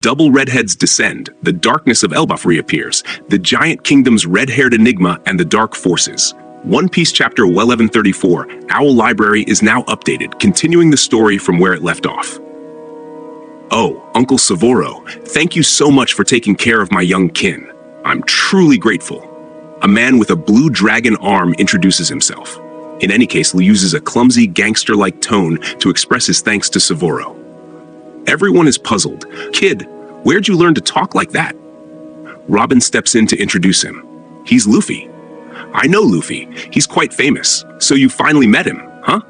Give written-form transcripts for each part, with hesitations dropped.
Double redheads descend, the darkness of Elbaf reappears, the giant kingdom's red-haired enigma and the dark forces. One Piece chapter 1134, Owl Library is now updated, continuing the story from where it left off. Oh, Uncle Savoro, thank you so much for taking care of my young kin. I'm truly grateful. A man with a blue dragon arm introduces himself. In any case, he uses a clumsy, gangster-like tone to express his thanks to Savoro. Everyone is puzzled. Kid, where'd you learn to talk like that? Robin steps in to introduce him. He's Luffy. I know Luffy. He's quite famous. So you finally met him, huh?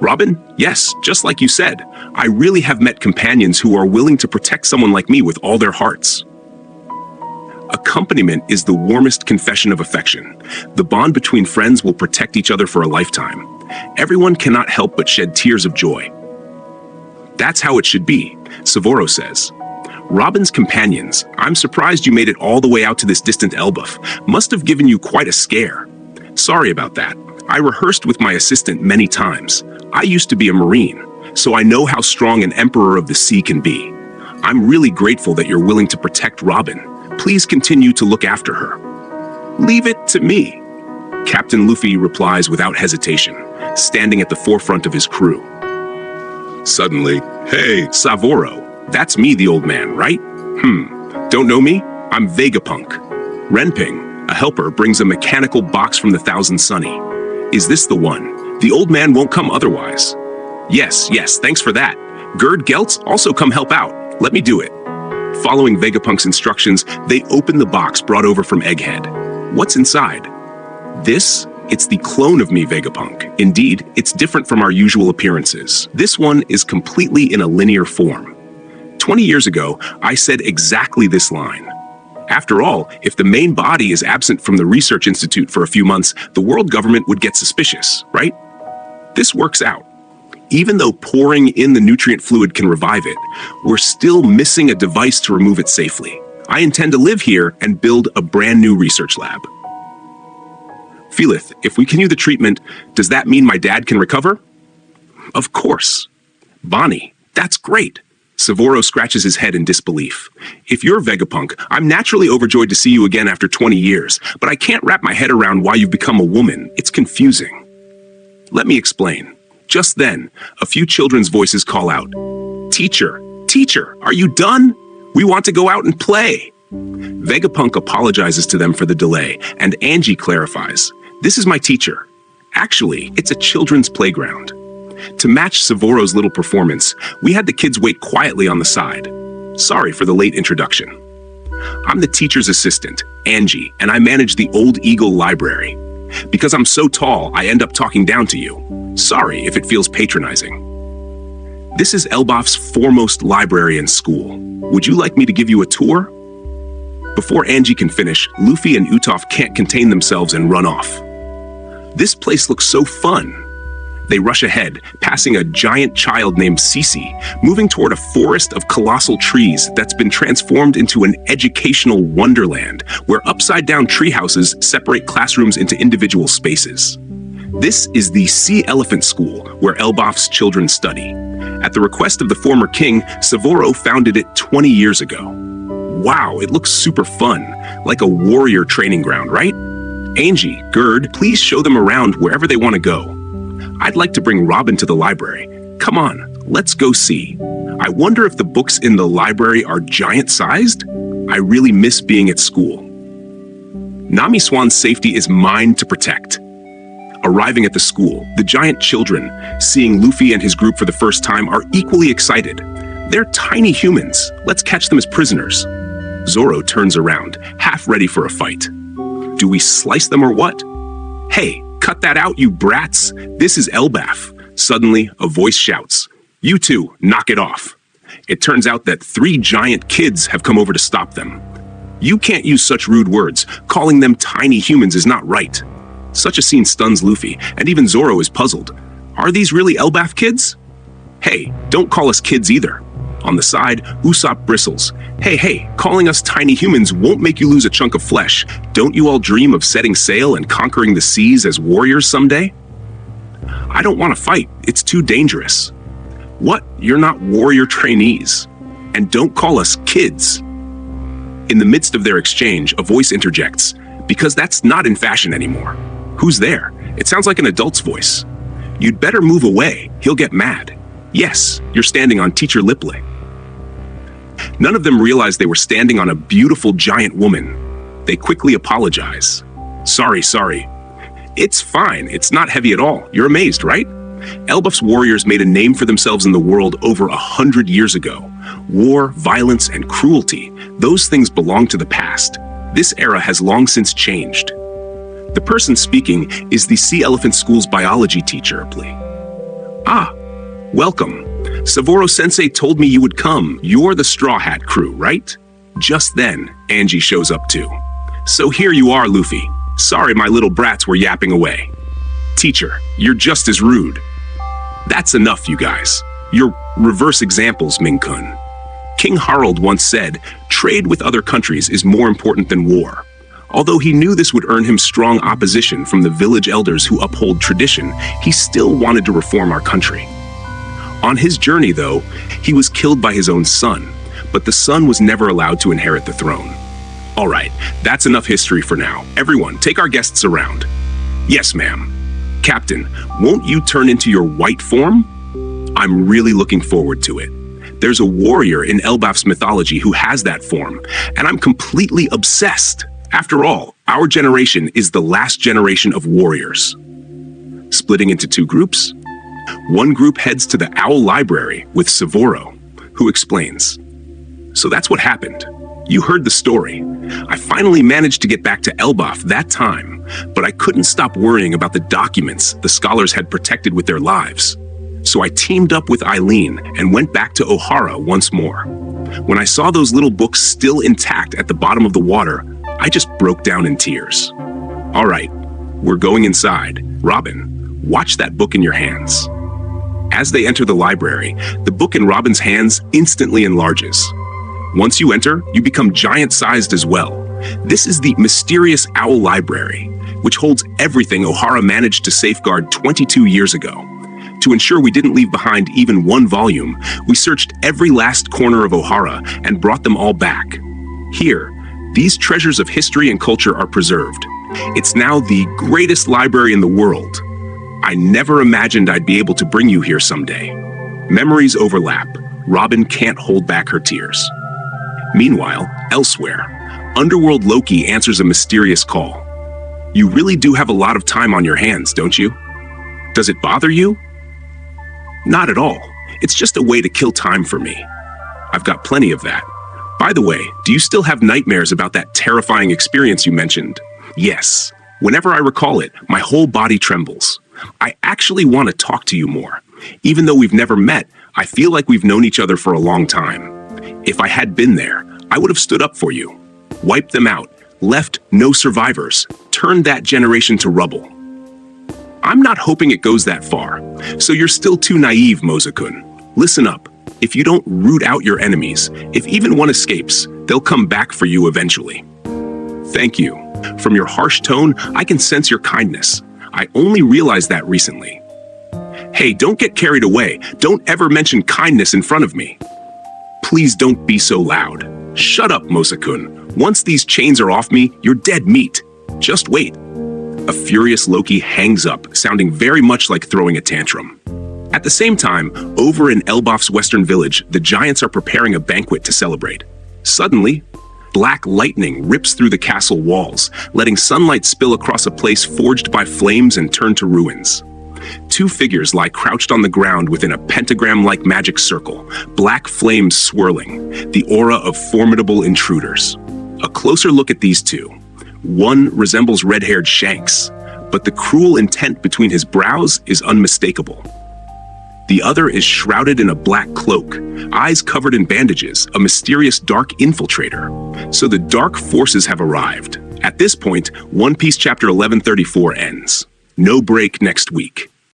Robin, yes, just like you said. I really have met companions who are willing to protect someone like me with all their hearts. Accompaniment is the warmest confession of affection. The bond between friends will protect each other for a lifetime. Everyone cannot help but shed tears of joy. That's how it should be, Savoro says. Robin's companions, I'm surprised you made it all the way out to this distant Elbaf. Must have given you quite a scare. Sorry about that. I rehearsed with my assistant many times. I used to be a Marine, so I know how strong an Emperor of the Sea can be. I'm really grateful that you're willing to protect Robin. Please continue to look after her. Leave it to me, Captain Luffy replies without hesitation, standing at the forefront of his crew. Suddenly, hey, Savoro, that's me, the old man, right? Don't know me? I'm Vegapunk. Renping, a helper, brings a mechanical box from the Thousand Sunny. Is this the one? The old man won't come otherwise. Yes, thanks for that. Gerd Geltz, also come help out. Let me do it. Following Vegapunk's instructions, they open the box brought over from Egghead. What's inside? It's the clone of me, Vegapunk. Indeed, it's different from our usual appearances. This one is completely in a linear form. 20 years ago, I said exactly this line. After all, if the main body is absent from the research institute for a few months, the world government would get suspicious, right? This works out. Even though pouring in the nutrient fluid can revive it, we're still missing a device to remove it safely. I intend to live here and build a brand new research lab. Felith, if we continue the treatment, does that mean my dad can recover? Of course. Bonnie, that's great. Savoro scratches his head in disbelief. If you're Vegapunk, I'm naturally overjoyed to see you again after 20 years, but I can't wrap my head around why you've become a woman. It's confusing. Let me explain. Just then, a few children's voices call out, Teacher, are you done? We want to go out and play. Vegapunk apologizes to them for the delay, and Angie clarifies, this is my teacher. Actually, it's a children's playground. To match Savoro's little performance, we had the kids wait quietly on the side. Sorry for the late introduction. I'm the teacher's assistant, Angie, and I manage the Old Eagle Library. Because I'm so tall, I end up talking down to you. Sorry if it feels patronizing. This is Elbaf's foremost library and school. Would you like me to give you a tour? Before Angie can finish, Luffy and Usopp can't contain themselves and run off. This place looks so fun. They rush ahead, passing a giant child named Cece, moving toward a forest of colossal trees that's been transformed into an educational wonderland, where upside-down treehouses separate classrooms into individual spaces. This is the Sea Elephant School, where Elbaf's children study. At the request of the former king, Savoro founded it 20 years ago. Wow, it looks super fun, like a warrior training ground, right? Angie, Gerd, please show them around wherever they want to go. I'd like to bring Robin to the library. Come on, let's go see. I wonder if the books in the library are giant-sized? I really miss being at school. Nami Swan's safety is mine to protect. Arriving at the school, the giant children, seeing Luffy and his group for the first time, are equally excited. They're tiny humans. Let's catch them as prisoners. Zoro turns around, half ready for a fight. Do we slice them or what? Hey, cut that out, you brats! This is Elbaf. Suddenly, a voice shouts, You two, knock it off. It turns out that 3 giant kids have come over to stop them. You can't use such rude words. Calling them tiny humans is not right. Such a scene stuns Luffy, and even Zoro is puzzled. Are these really Elbaf kids? Hey, don't call us kids either. On the side, Usopp bristles. Hey, calling us tiny humans won't make you lose a chunk of flesh. Don't you all dream of setting sail and conquering the seas as warriors someday? I don't want to fight. It's too dangerous. What? You're not warrior trainees. And don't call us kids. In the midst of their exchange, a voice interjects, because that's not in fashion anymore. Who's there? It sounds like an adult's voice. You'd better move away. He'll get mad. Yes, you're standing on Teacher Lipley. None of them realized they were standing on a beautiful giant woman. They quickly apologize. Sorry. It's fine. It's not heavy at all. You're amazed, right? Elbaf's warriors made a name for themselves in the world over 100 years ago. War, violence, and cruelty, those things belong to the past. This era has long since changed. The person speaking is the Sea Elephant School's biology teacher, Ah, welcome. Savoro-sensei told me you would come. You're the Straw Hat crew, right? Just then, Angie shows up too. So here you are, Luffy. Sorry my little brats were yapping away. Teacher, you're just as rude. That's enough, you guys. You're reverse examples, Ming-kun. King Harald once said, trade with other countries is more important than war. Although he knew this would earn him strong opposition from the village elders who uphold tradition, he still wanted to reform our country. On his journey, though, he was killed by his own son, but the son was never allowed to inherit the throne. All right, that's enough history for now. Everyone, take our guests around. Yes, ma'am. Captain, won't you turn into your white form? I'm really looking forward to it. There's a warrior in Elbaf's mythology who has that form, and I'm completely obsessed. After all, our generation is the last generation of warriors. Splitting into two groups? One group heads to the Owl Library with Savoro, who explains. So that's what happened. You heard the story. I finally managed to get back to Elbaf that time, but I couldn't stop worrying about the documents the scholars had protected with their lives. So I teamed up with Eileen and went back to Ohara once more. When I saw those little books still intact at the bottom of the water, I just broke down in tears. All right, we're going inside. Robin, watch that book in your hands. As they enter the library, the book in Robin's hands instantly enlarges. Once you enter, you become giant-sized as well. This is the mysterious Owl Library, which holds everything Ohara managed to safeguard 22 years ago. To ensure we didn't leave behind even one volume, we searched every last corner of Ohara and brought them all back. Here, these treasures of history and culture are preserved. It's now the greatest library in the world. I never imagined I'd be able to bring you here someday. Memories overlap. Robin can't hold back her tears. Meanwhile, elsewhere, Underworld Loki answers a mysterious call. You really do have a lot of time on your hands, don't you? Does it bother you? Not at all. It's just a way to kill time for me. I've got plenty of that. By the way, do you still have nightmares about that terrifying experience you mentioned? Yes. Whenever I recall it, my whole body trembles. I actually want to talk to you more. Even though we've never met, I feel like we've known each other for a long time. If I had been there, I would have stood up for you, wiped them out, left no survivors, turned that generation to rubble. I'm not hoping it goes that far, so you're still too naive, Mozakun. Listen up. If you don't root out your enemies, if even one escapes, they'll come back for you eventually. Thank you. From your harsh tone, I can sense your kindness. I only realized that recently. Hey, don't get carried away. Don't ever mention kindness in front of me. Please don't be so loud. Shut up, Mosakun. Once these chains are off me, you're dead meat. Just wait. A furious Loki hangs up, sounding very much like throwing a tantrum. At the same time, over in Elbaf's western village, the giants are preparing a banquet to celebrate. Suddenly, black lightning rips through the castle walls, letting sunlight spill across a place forged by flames and turned to ruins. Two figures lie crouched on the ground within a pentagram-like magic circle, black flames swirling, the aura of formidable intruders. A closer look at these two. One resembles red-haired Shanks, but the cruel intent between his brows is unmistakable. The other is shrouded in a black cloak, eyes covered in bandages, a mysterious dark infiltrator. So the dark forces have arrived. At this point, One Piece chapter 1134 ends. No break next week.